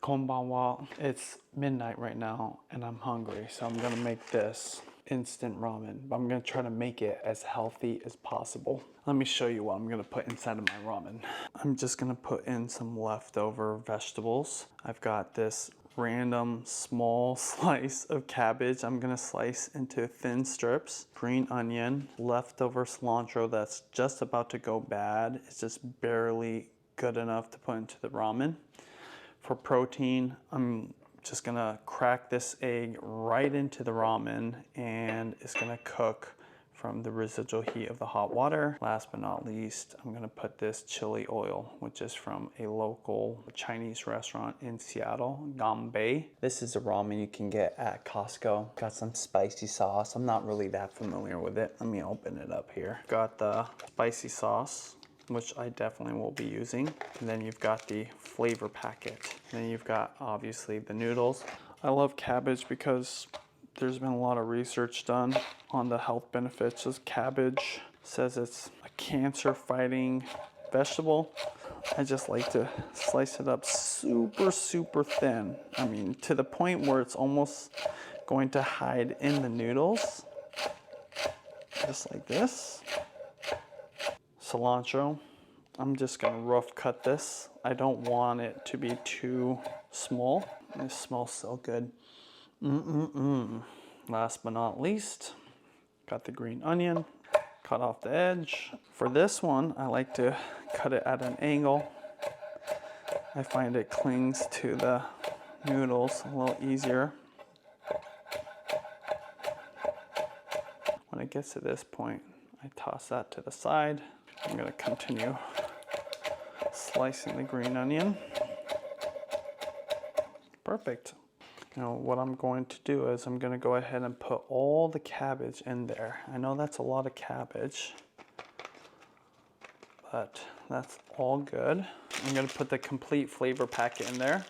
Konbanwa. It's midnight right now and I'm hungry, so I'm gonna make this instant ramen. But I'm gonna try to make it as healthy as possible. Let me show you what I'm gonna put inside of my ramen. I'm just gonna put in some leftover vegetables. I've got this random small slice of cabbage I'm gonna slice into thin strips, green onion, leftover cilantro that's just about to go bad. It's just barely good enough to put into the ramen. For protein, I'm just gonna crack this egg right into the ramen and it's gonna cook from the residual heat of the hot water. Last but not least, I'm gonna put this chili oil, which is from a local Chinese restaurant in Seattle, Gambei. This is a ramen you can get at Costco. Got some spicy sauce. I'm not really that familiar with it. Let me open it up here. Got the spicy sauce, which I definitely will be using. And then you've got the flavor packet. And then you've got obviously the noodles. I love cabbage because there's been a lot of research done on the health benefits of cabbage. It says it's a cancer fighting vegetable. I just like to slice it up super, super thin. I mean, to the point where it's almost going to hide in the noodles. Just like this. Cilantro. I'm just gonna rough cut this. I don't want it to be too small. It smells so good. Last but not least, got the green onion, cut off the edge. For this one, I like to cut it at an angle. I find it clings to the noodles a little easier. When it gets to this point, I toss that to the side. I'm gonna continue slicing the green onion. Perfect. Now what I'm going to do is I'm gonna go ahead and put all the cabbage in there. I know that's a lot of cabbage, but that's all good. I'm gonna put the complete flavor packet in there.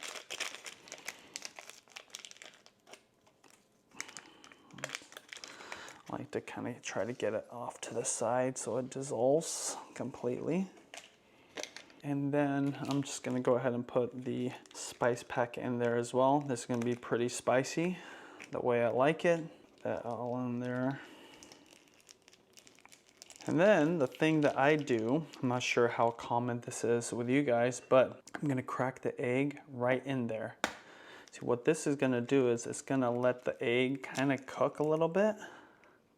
I like to kind of try to get it off to the side so it dissolves completely. And then I'm just gonna go ahead and put the spice pack in there as well. This is gonna be pretty spicy, the way I like it. That all in there. And then the thing that I do, I'm not sure how common this is with you guys, but I'm gonna crack the egg right in there. See, what this is gonna do is it's gonna let the egg kind of cook a little bit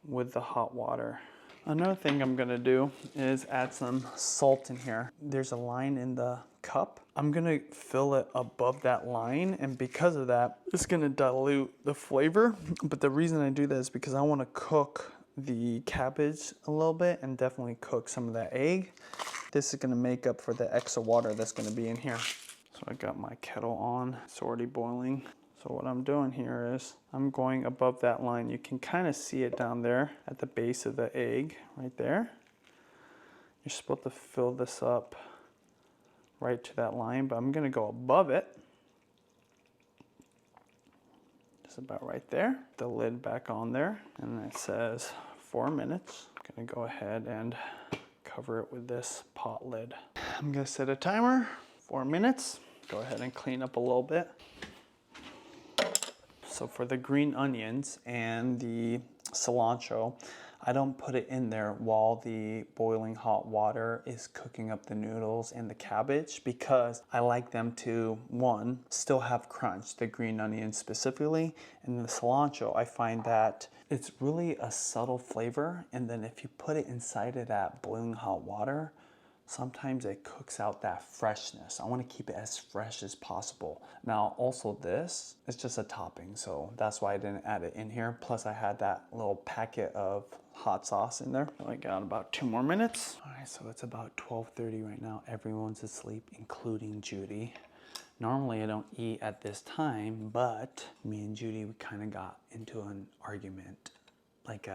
with the hot water. Another thing I'm gonna do is add some salt in here. There's a line in the cup. I'm gonna fill it above that line, and because of that, it's gonna dilute the flavor. But the reason I do that is because I wanna cook the cabbage a little bit and definitely cook some of that egg. This is gonna make up for the extra water that's gonna be in here. So I got my kettle on, it's already boiling. So what I'm doing here is I'm going above that line. You can kind of see it down there at the base of the egg, right there. You're supposed to fill this up right to that line, but I'm gonna go above it. Just about right there. The lid back on there, and it says 4 minutes. I'm gonna go ahead and cover it with this pot lid. I'm gonna set a timer, 4 minutes. Go ahead and clean up a little bit. So for the green onions and the cilantro, I don't put it in there while the boiling hot water is cooking up the noodles and the cabbage, because I like them to, one, still have crunch, the green onions specifically, and the cilantro, I find that it's really a subtle flavor, and then if you put it inside of that boiling hot water, sometimes it cooks out that freshness. I want to keep it as fresh as possible. Now also this is just a topping, so that's why I didn't add it in here. Plus I had that little packet of hot sauce in there. I got about 2 more minutes. All right, so it's about 12:30 right now. Everyone's asleep, including Judy. Normally I don't eat at this time, but me and Judy, we kind of got into an argument. Like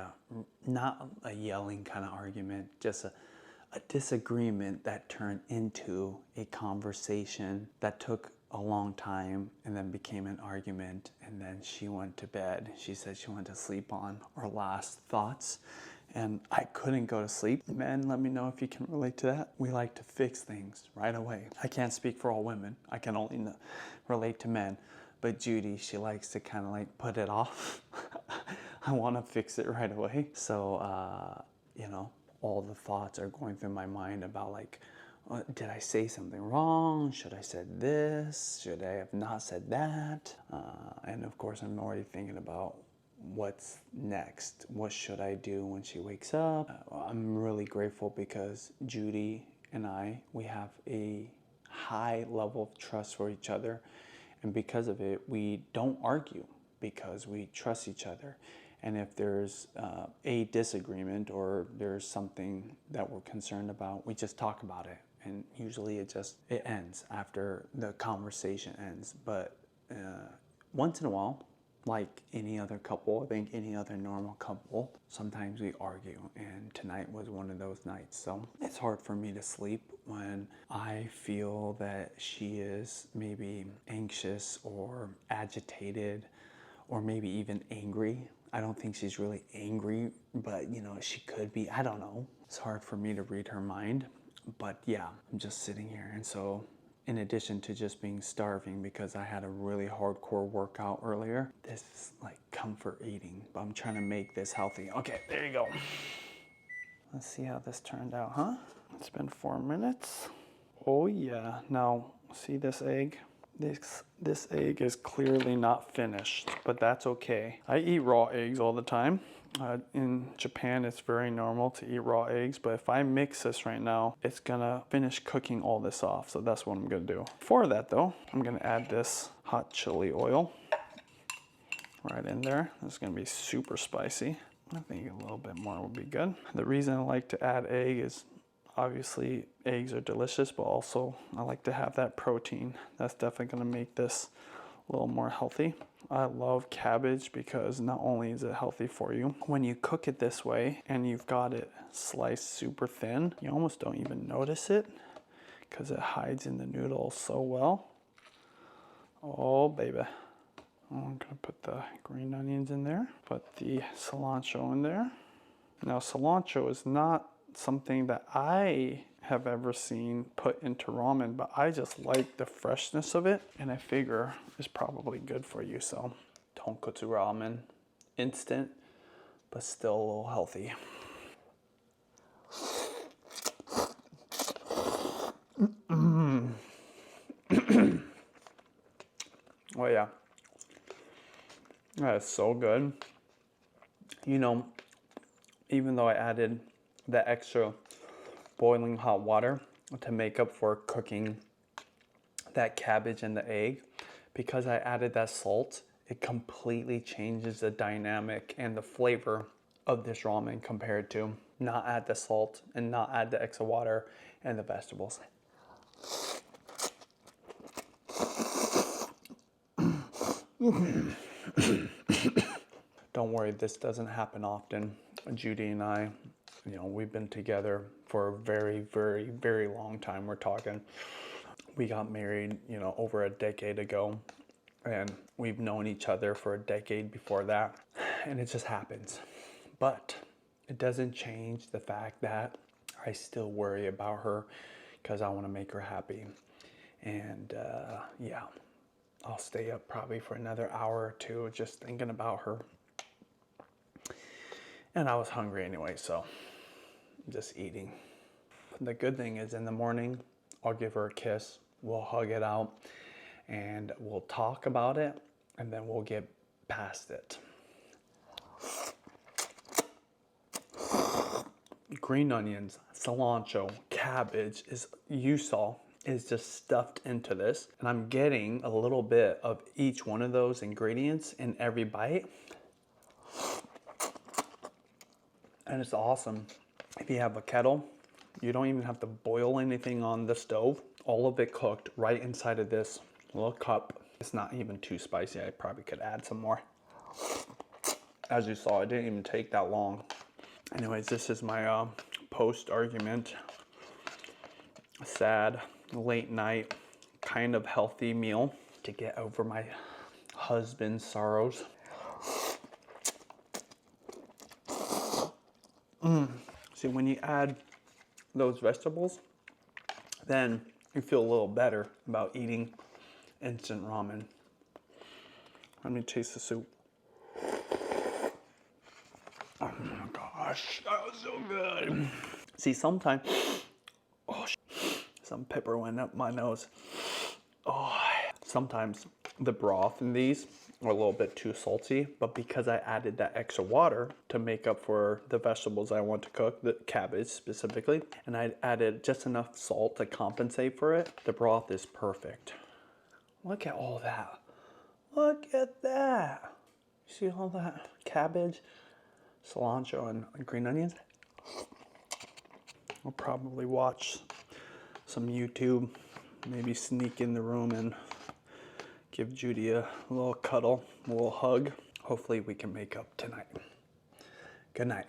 not a yelling kind of argument, just a disagreement that turned into a conversation that took a long time and then became an argument, and then she went to bed. She said she wanted to sleep on our last thoughts, and I couldn't go to sleep. Men, let me know if you can relate to that. We like to fix things right away. I can't speak for all women. I can only relate to men. But Judy, she likes to kind of like put it off. I want to fix it right away. So, you know, all the thoughts are going through my mind about like, did I say something wrong? Should I said this? Should I have not said that? And of course, I'm already thinking about what's next. What should I do when she wakes up? I'm really grateful because Judy and we have a high level of trust for each other. And because of it, we don't argue because we trust each other. And if there's a disagreement or there's something that we're concerned about, we just talk about it. And usually it ends after the conversation ends. But once in a while, like any other couple, I think any other normal couple, sometimes we argue, and tonight was one of those nights. So it's hard for me to sleep when I feel that she is maybe anxious or agitated or maybe even angry. I don't think she's really angry, but you know, she could be, I don't know. It's hard for me to read her mind, but yeah, I'm just sitting here. And so in addition to just being starving because I had a really hardcore workout earlier, this is like comfort eating, but I'm trying to make this healthy. Okay, there you go. Let's see how this turned out, huh? It's been 4 minutes. Oh yeah, now see this egg? This egg is clearly not finished, but that's okay. I eat raw eggs all the time. In Japan, it's very normal to eat raw eggs, but if I mix this right now, it's gonna finish cooking all this off, so that's what I'm gonna do. For that though, I'm gonna add this hot chili oil right in there. It's gonna be super spicy. I think a little bit more would be good. The reason I like to add egg is obviously eggs are delicious, but also I like to have that protein. That's definitely gonna make this a little more healthy. I love cabbage because not only is it healthy for you, when you cook it this way and you've got it sliced super thin, you almost don't even notice it because it hides in the noodles so well. Oh baby. I'm gonna put the green onions in there, put the cilantro in there. Now cilantro is not something that I have ever seen put into ramen, but I just like the freshness of it, and I figure it's probably good for you. So tonkotsu ramen, instant, but still a little healthy. Oh yeah, that is so good. You know, even though I added the extra boiling hot water to make up for cooking that cabbage and the egg, because I added that salt, it completely changes the dynamic and the flavor of this ramen compared to not add the salt and not add the extra water and the vegetables. Don't worry, this doesn't happen often. Judy and I, you know, we've been together for a very, very, very long time. We're talking, we got married, you know, over a decade ago, and we've known each other for a decade before that, and it just happens. But it doesn't change the fact that I still worry about her because I want to make her happy. And yeah, I'll stay up probably for another hour or two just thinking about her. And I was hungry anyway, so I'm just eating. The good thing is in the morning, I'll give her a kiss, we'll hug it out, and we'll talk about it, and then we'll get past it. Green onions, cilantro, cabbage you saw, is just stuffed into this. And I'm getting a little bit of each one of those ingredients in every bite. And it's awesome. If you have a kettle, you don't even have to boil anything on the stove. All of it cooked right inside of this little cup. It's not even too spicy. I probably could add some more. As you saw, it didn't even take that long. Anyways, this is my post-argument, sad, late night, kind of healthy meal to get over my husband's sorrows. See, when you add those vegetables, then you feel a little better about eating instant ramen. Let me taste the soup. Oh my gosh, that was so good. See, sometimes, oh, some pepper went up my nose. Oh, sometimes the broth in these are a little bit too salty, but because I added that extra water to make up for the vegetables I want to cook, the cabbage specifically, and I added just enough salt to compensate for it, the broth is perfect. Look at all that. Look at that. See all that cabbage, cilantro, and green onions? I'll probably watch some YouTube, maybe sneak in the room and give Judy a little cuddle, a little hug. Hopefully we can make up tonight. Good night.